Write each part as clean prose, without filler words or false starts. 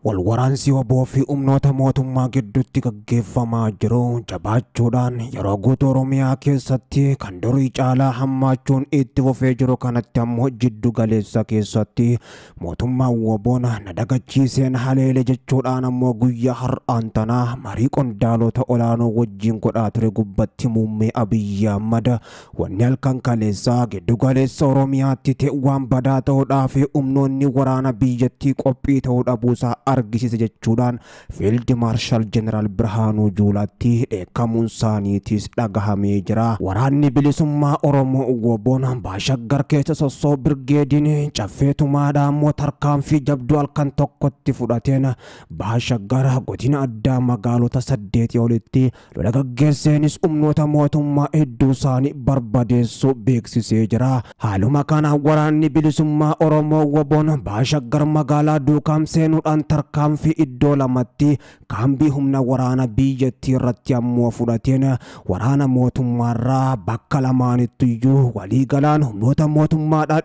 Walwaraansi obbo fi humnoota mootummaa gidduutti gaggeeffamaa jiru jabaachuudhaan yeroo guutuu Oromiyaa keessatti kan durii caalaa hammaachuun itti fufee jiru kanatti ammoo jiddu galeessa keessatti mootummaan WBO'n na dagachiiseen haleele jechuudhaan ammoo guyyaa har'aan tanaa marii qondaalota olaanoo wajjin godhaa ture gubbatti muummee Abiyyi Ahmad wanni halkan kaleessaa giddu galeessa Oromiyaatti ta'e waan badaa ta'uudhaa fi humnoonni waraana biyyattii qophii ta'uu dhabuusaa argisiise jechuudhaan Field Marshal General Birhaanuu Juulaatti dheekkamuun isaaniitis dhagahamee jira. Waraanni bilisummaa Oromoo WBO'n Baashaggar keessa sossoo birgeediin caffeetumaadhaan ammoo tarkaanfii jabduu halkan tokkotti fudhateen Baashaggar godina addaa magaalota 8 olitti lola gaggeesseenis humnoota mootummaa hedduu isaanii barbadeessuu beeksisee jira. Haaluma kana waraanni bilisummaa Oromoo WBO'n Baashaggar magaalaa Duukam seenuudhaan tarkaanfii iddoo lamatti kaambii humna waraana biyyattii irratti ammoo fudhateen waraana mootummaarraa bakka lamaanittuyyu waliigalaan humnoota mootummaadhaa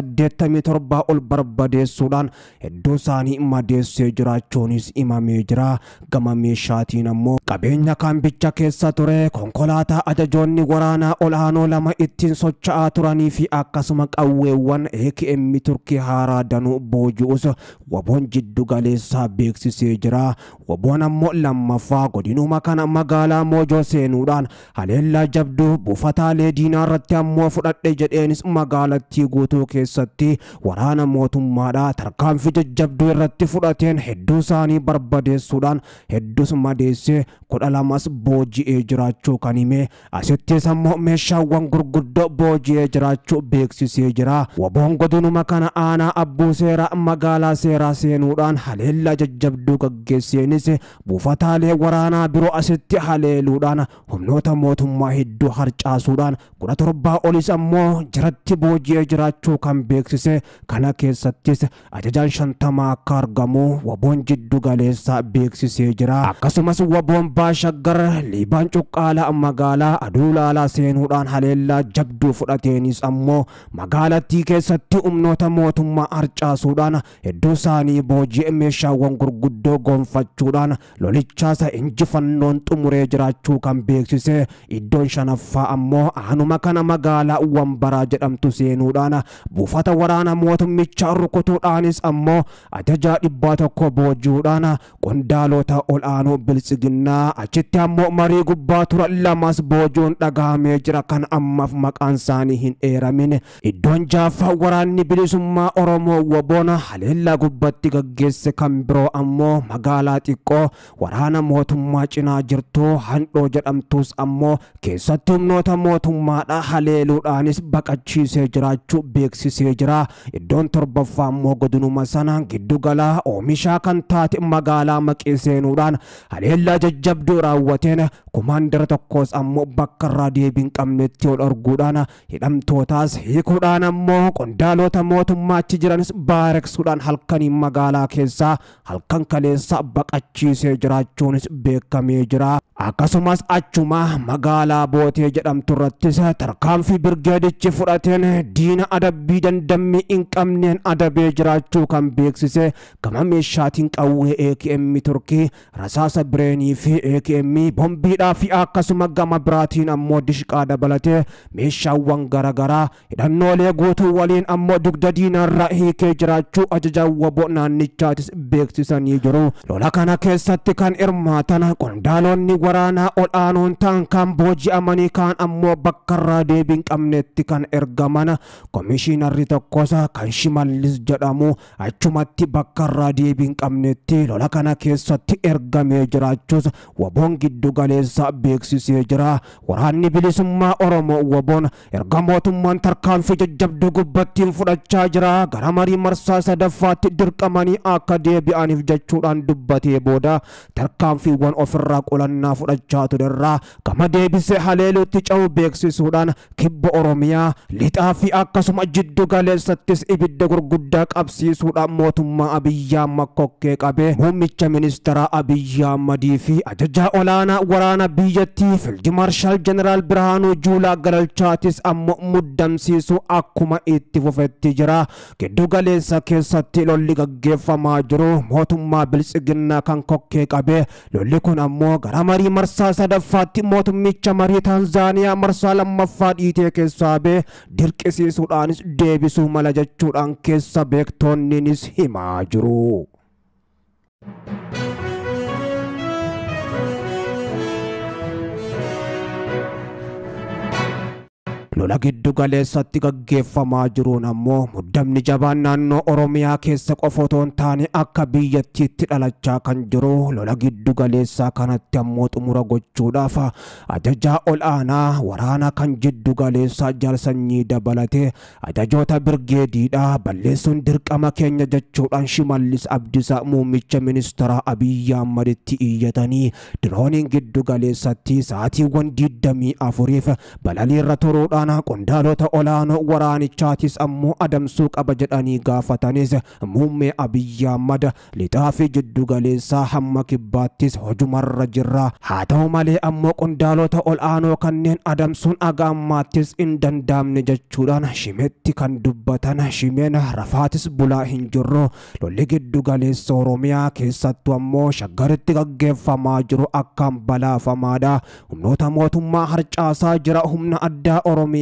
287 ol barbadeessuudhaan hedduu isaanii madeessee jiraachuunis himamee jira. Gama meeshaatiin ammoo qabeenya kaambicha keessa ture konkolaataa ajajoonni waraanaa olaanoo lama ittiin socho'aa turanii fi akkasuma qawweewwan AKM Turkii haaraa danuu booji'us WBO'n jiddu galeessaa beeksisee jira. WBO'n ammoo lammaffaa godinuma kana magaalaa Moojoo seenuudhaan haleellaa jabduu buufataalee diinaa irratti ammoo fudhadhe jedheenis magaalattii guutuu keessatti waraana mootummaadhaa tarkaanfii jajjabduu irratti fudhateen hedduu isaanii barbadeessuudhaan hedduus madeessee 12 booji'ee jiraachuu kan hime. Asittis ammoo meeshaawwan gurguddoo booji'ee jiraachuu beeksisee jira. WBO'n godinuma kana aanaa Abbuu Seeraa magaalaa Seeraa seenuudhaan haleellaa jajjabduu gaggeesseenis buufataalee waraanaa biroo asitti haleeluudhaan humnoota mootummaa hedduu harcaasuudhaan 17 olis ammoo jiratti booji'ee jiraachuu kan beeksise. Kana keessattis ajajaan 50 akka argamu WBO'n jiddu galeessaa beeksisee jira. Akkasumas WBO'n Baashaggar Liibaan Cuqqaalaa magaalaa Aduulaalaa seenuudhaan haleellaa jabduu fudhateenis ammoo magaalattii keessatti humnoota mootummaa harcaasuudhaan hedduu isaanii booji'e meeshaawwan gurguddoo gonfachuudhaan lolichaasa injifannoon xumuree jiraachuu kan beeksise. Iddoon shanaffaa ammoo aanuma kana magaalaa Wambaraa jedhamtu seenuudhaan buufata waraana mootummichaa rukutuudhaanis ammoo ajajaa 100 booji'uudhaan qondaalota olaanoo bilisiginnaa achitti ammoo marii gubbaa turan lamas booji'uun dhagahamee jira kan ammaaf maqaan isaanii hin eeramin. Iddoon jaaffaa waraanni bilisummaa Oromoo WBO'n haleellaa gubbatti gaggeesse kan biroo ammoo magaalaa xiqqoo waraana mootummaa cinaa jirtu Handhoo jedhamtus ammoo keessatti humnoota mootummaadhaa haleeluudhaanis baqachiisee jiraachuu beeksisee jira. Iddoon torbaffaa ammoo godinuma sana giddugalaa oomishaa kan taate magaalaa Maqee seenuudhaan haleellaa jajjabduu raawwateen kumaandara tokkos ammoo bakka irraa deebiin qabnetti ol arguudhaan hidhamtootaas hiikuudhaan ammoo qondaalota mootummaa achi jiranis baareksuudhaan halkaniin magaalaa keessaa halkan kaleessa baqachiisee jiraachuunis beekamee jira. Akkasumas achuma magaalaa Bootee jedhamtu irrattis tarkaanfii birgeedichi fudhateen diina adabbii dandammii hin qabneen adabee jiraachuu kan beeksise. Gama meeshaatiin qawwee AKM Turkii rasaasa bireenii fi AKM bombiidhaa fi akkasuma gama biraatiin ammoo dishqaa dabalatee meeshaawwan garagaraa hidhannoolee guutuu waliin ammoo dugda diinarraa hiikee jiraachuu ajajaan WBO naannichaatis beeksisanii jiru. Lola kana keessatti kan hirmaatan qondaalonni waraanaa olaanoon ta'an kan booji'amanii kaan ammoo bakka irraa deebiin qabnetti kan ergaman. Komishinarri tokkos kan Shimallis jedhamu achumatti bakka irraa deebiin qabnetti lola kana keessatti ergamee jiraachuus WBO'n giddu galeessaa beeksisee jira. Waraanni bilisummaa Oromoo WBO'n erga mootummaan tarkaanfii jajjabduu gubbattiin fudhachaa jira gara marii marsaa sadaffaatti dirqamanii akka deebi'aniif jechuudhaan dubbatee booda tarkaanfiiwwan ofirraa qolannaa fudhachaa turerraa gama deebisee haleeluutti ce'uu beeksisuudhaan kibba Oromiyaa lixaa fi akkasuma jiddu galeessattis ibidda gurguddaa qabsiisuudhaan mootummaa Abiyyi Ahmad kokkee qabee muummicha ministeeraa Abiyyi Ahmadii fi ajajaa olaanaa waraana biyyattii Field Marshal General Birhaanuu Juulaa galchaatis ammoo muddamsiisuu akkuma itti fufetti jira. Giddu galeessa keessatti lolli gaggeeffamu gaggeeffamaa jiru mootummaa bilisiginnaa kan kokkee qabee lolli kun ammoo gara marii marsaa sadaffaatti mootummicha marii Taanzaaniyaa marsaa lammaffaa dhiitee keessaa bee dirqisiisuudhaanis deebisuu mala jechuudhaan keessa beektonninis himaa jiru. lola giddu galeessatti gaggeeffamaa jiruun ammoo muddamni jabaan naannoo Oromiyaa keessa qofa otoo hin taane akka biyyattiitti dhalachaa kan jiru lola giddu galeessaa kanatti ammoo xumura gochuudhaaf ajajaa ol'aanaa waraana kan giddu galeessaa jaalsanyii dabalatee ajajoota birgeediidhaa balleessuun dirqama keenya jechuudhaan Shimallis Abdiisaa muummicha ministeera Abiyyi Ahmaditti iyyatanii dirooniin giddu galeessatti sa'aatiiwwan 24f balaliirra turuudhaan qondaalota olaanoo waraanichaatis ammoo adamsuu qaba jedhanii gaafatanis muummee Abiyyi Ahmad lixaa fi giddu galeessaa hamma kibbaattis hojumarra jirra. haa ta'u malee ammoo qondaalota olaanoo kanneen adamsuun agaammaattis hin danda'amne jechuudhaan shimetti kan dubbatan shimeen rafaatis bulaa hin jirru. lolli giddu galeessa Oromiyaa keessattuu ammoo shaggaritti gaggeeffamaa jiru akkaan balaafamaadha. humnoota mootummaa harcaasaa jira. humna addaa Oromiyaadha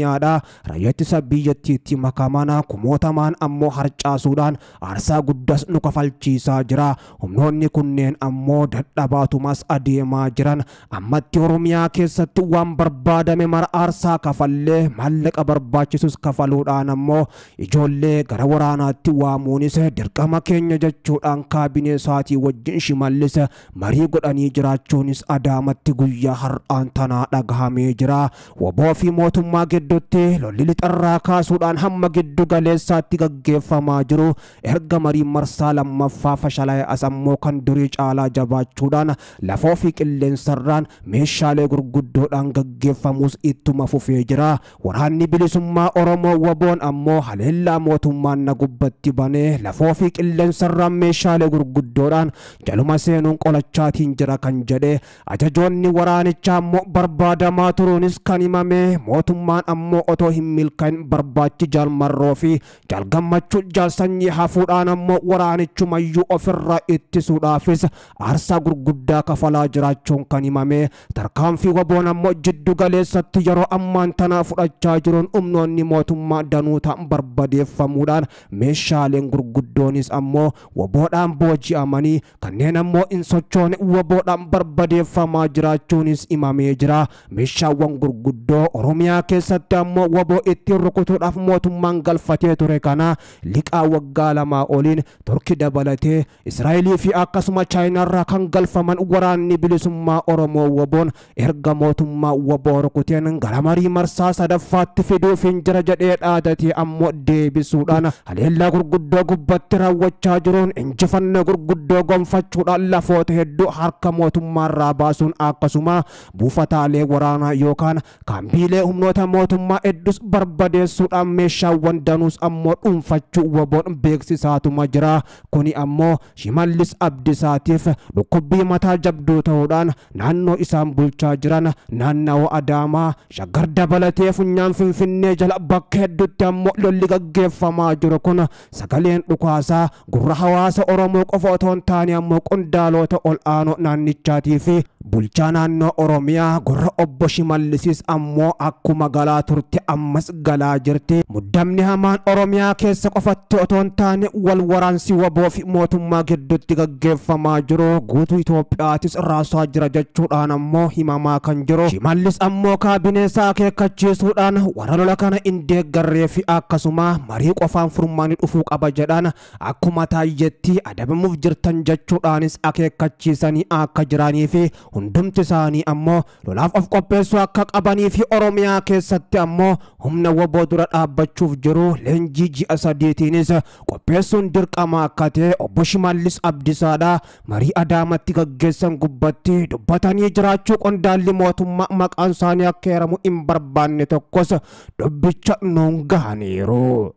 raayyaa biyyattiitti makamana kumootamaan ammoo harcaasuudhaan aarsaa guddaas nu kafalchiisaa jira. humnoonni kunneen ammoo dadhabaatumas adeemaa jiran ammatti Oromiyaa keessatti waan barbaadame mara aarsaa kafallee maallaqa barbaachisus kafaluudhaan ammoo ijoollee gara waraanaatti waamuunis dirqama keenya jechuudhaan kaabinee isaatii wajjin Shimallis marii godhanii jiraachuunis Adaamatti guyyaa har'aan tanaa dhagahamee jira. waboo fi mootummaa gidduutti lolli lixarraa kaasuudhaan hamma giddu galeessaatti gaggeeffamaa jiru erga marii marsaa lammaffaa fashalaa'e as ammoo kan durii caalaa jabaachuudhaan lafoo fi qilleensarraan meeshaalee gurguddoodhaan gaggeeffamus ittuma fufee jira. waraanni bilisummaa Oromoo waboon ammoo haleellaa mootummaan na gubbatti banee lafoo fi qilleensarraan meeshaalee gurguddoodhaan jaluma seenuun qolachaatiin jira kan jedhe ajajoonni waraanichaa ammoo barbaadamaa turuunis kan himame mootummaan ammoo otoo hin milkaa'in barbaachi jaalmarroo fi jaalgammachuu jaalsanyii hafuudhaan ammoo waraanichumayyuu ofirraa ittisuudhaafis aarsaa gurguddaa kafalaa jiraachuun kan himame. tarkaanfii waboon ammoo jiddu galeessatti yeroo ammaan tanaa fudhachaa jiruun humnoonni mootummaa danuu ta'an barbadeeffamuudhaan meeshaaleen gurguddoonis ammoo waboodhaan booji'amanii kanneen ammoo hin sochoone waboodhaan barbadeeffamaa jiraachuunis himamee jira. meeshaawwan gurguddoo Oromiyaa keessatti ammoo waboo ittiin rukutuudhaaf mootummaan galfatee ture kana liqaa waggaa lamaa oliin Turkii dabalatee Israa'elii fi akkasuma Chaayinaarraa kan galfaman waraanni bilisummaa Oromoo waboon erga mootummaa waboo rukuteen gara marii marsaa sadaffaatti fiduuf hin jira jedhee dhaadatee ammoo deebisuudhaan haleellaa gurguddoo gubbatti raawwachaa jiruun injifannoo gurguddoo gonfachuudhaan lafoota hedduu harka mootummaarraa baasuun akkasuma buufataalee waraanaa yookaan kaambiilee humnoota mootummaa hedduus barbadeessuudhaan meeshaawwan danuus ammoo dhuunfachuu waboon beeksisaatuma jira. kuni ammoo Shimallis Abdiisaatiif dhukkubbii mataa jabduu ta'uudhaan naannoo isaan bulchaa jiran naannawaa Adaamaa Shaggar dabalatee funyaan Finfinnee jala bakka hedduutti ammoo lolli gaggeeffamaa jiru kun sagaleen dhukaasaa gurra hawaasa Oromoo qofa otoo hin taane ammoo qondaalota ol'aanoo naannichaatii fi bulchaa naannoo Oromiyaa gurra obbo Shimallisis ammoo akkuma galaa turte ammas galaa jirti. muddamni hamaan Oromiyaa keessa qofatti otoo hin taane wal waraansi waboo fi mootummaa gidduutti gaggeeffamaa jiru guutuu Itoophiyaattis raasaa jira jechuudhaan ammoo himamaa kan jiru. Shimallis ammoo kaabinee isaa akeekkachiisuudhaan warra lola kana hin deeggarree fi akkasuma marii qofaan furmaanii dhufuu qaba jedhaan akkuma taayyetti adabamuuf jirtan jechuudhaanis akeekkachiisanii akka jiranii fi hundumti isaanii ammoo lolaaf of qopheessuu akka qabanii fi Oromiyaa keessatti ammoo humna waboo dura dhaabbachuuf jiru leenjii ji'a sadiitiinis qopheessuun dirqama akka ta'e obbo Shimallis Abdiisaadha marii Adaamatti gaggeessan gubbatti dubbatanii jiraachuu qondaalli mootummaa maqaan isaanii akka heeramu hin barbaanne tokkos dubbicha nuun gahaniiru.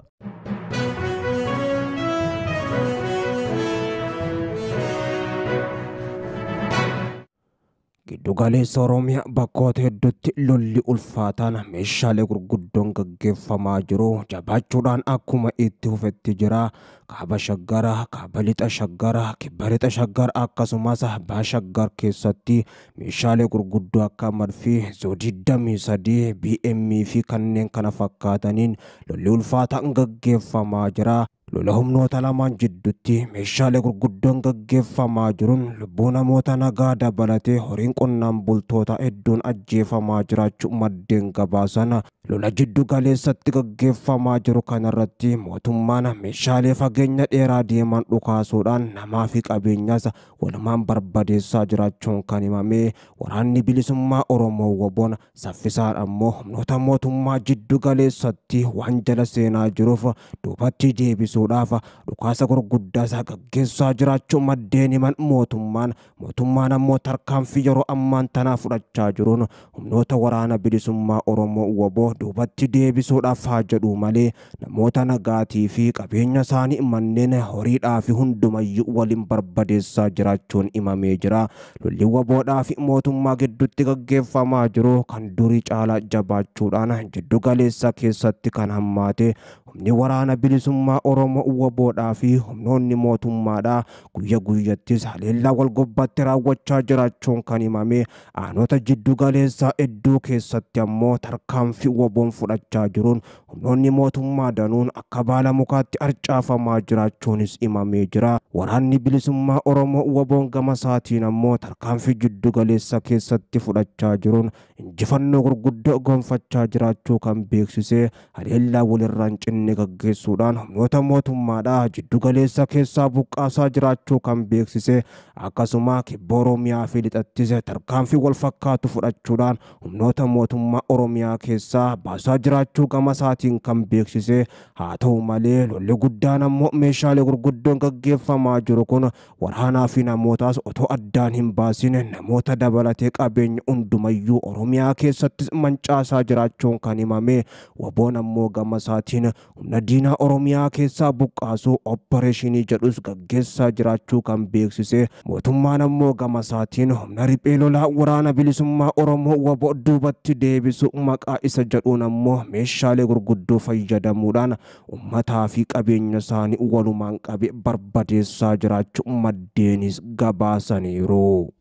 jiddu galeessa Oromiyaa bakkoota hedduutti lolli ulfaataan meeshaalee gurguddoon gaggeeffamaa jiru jabaachuudhaan akkuma itti fufetti jira. Kaaba Shaggar, kaaba lixa Shaggar, kibba lixa Shaggar akkasumas baha Shaggar keessatti meeshaalee gurguddoo akka marfii Zoo-23 BM fi kanneen kana fakkaataniin lolli ulfaataan gaggeeffamaa jira. Lola humnoota lamaan jidduutti meeshaalee gurguddoon gaggeeffamaa jiruun lubbuu namoota nagaa dabalatee horiin qonnaan bultoota hedduun ajjeefamaa jiraachuu maddeen gabaasan. Lola jiddu galeessatti gaggeeffamaa jiru kanarratti mootummaan meeshaalee fageenya dheeraa deeman dhukaasuudhaan namaa fi qabeenyas walumaan barbadeessaa jiraachuun kan himame. Waraanni bilisummaa Oromoo WBOn saffisaan ammoo humnoota mootummaa jiddu galeessatti waan jala seenaa jiruuf duubatti deebisuudhaaf dhukaasa gurguddaa gaggeessaa jiraachuu maddeen himan. Mootummaan ammoo tarkaanfii yeroo ammaan tanaa fudhachaa jiruun humnoota waraana bilisummaa Oromoo WBO duubatti deebisuudhaaf haa jedhu malee namoota nagaatii fi qabeenya isaanii manneen horiidhaa fi hundumayyuu waliin barbadeessaa jiraachuun himamee jira. Lolli WBOdhaa fi mootummaa gidduutti gaggeeffamaa jiru kan durii caalaa jabaachuudhaan jiddu galeessa keessatti kan hammaate. Humni waraana bilisummaa Oromoo WBOdhaa fi humnoonni mootummaadhaa guyya guyyattis haleellaa wal gobbaatti raawwachaa jiraachuun kan himame. Aanota jiddu galeessaa hedduu keessatti ammoo tarkaanfii WBOn fudhachaa jiruun humnoonni mootummaa danuun akka baala mukaatti harcaafamaa jiraachuunis himamee jira. Waraanni bilisummaa Oromoo WBOn gama isaatiin ammoo tarkaanfii jiddu galeessa keessatti fudhachaa jiruun injifannoo gurguddoo gonfachaa jiraachuu kan beeksise. Haleellaa walirraan cinne gaggeessuudhaan humnoota mootummaadhaa jiddu galeessa keessaa buqqaasaa jiraachuu kan beeksise. Akkasuma kibba Oromiyaa fi lixattis tarkaanfii wal fakkaatu fudhachuudhaan humnoota mootummaa Oromiyaa keessaa baasaa jiraachuu gama isaatiin kan beeksise. Haa ta'u malee lolli guddaan ammoo meeshaalee gurguddoon gaggeeffamaa jiru kun waraanaa fi namootaas otoo addaan hin baasin namoota dabalatee qabeenya hundumayyuu Oromiyaa keessatti mancaasaa jiraachuun kan himame. WBOn ammoo gama isaatiin humna diinaa Oromiyaa keessaa buqqaasuu opereeshinii jedhus gaggeessaa jiraachuu kan beeksise. Mootummaan ammoo gama isaatiin humna riphee lolaa waraana bilisummaa Oromoo WBO duubatti deebisu maqaa isa jedhuun ammoo meeshaalee gurguddoo fayyadamuudhaan ummataa fi qabeenya isaanii walumaan qabe barbadeessaa jiraachuu maddeenis gabaasaniiru.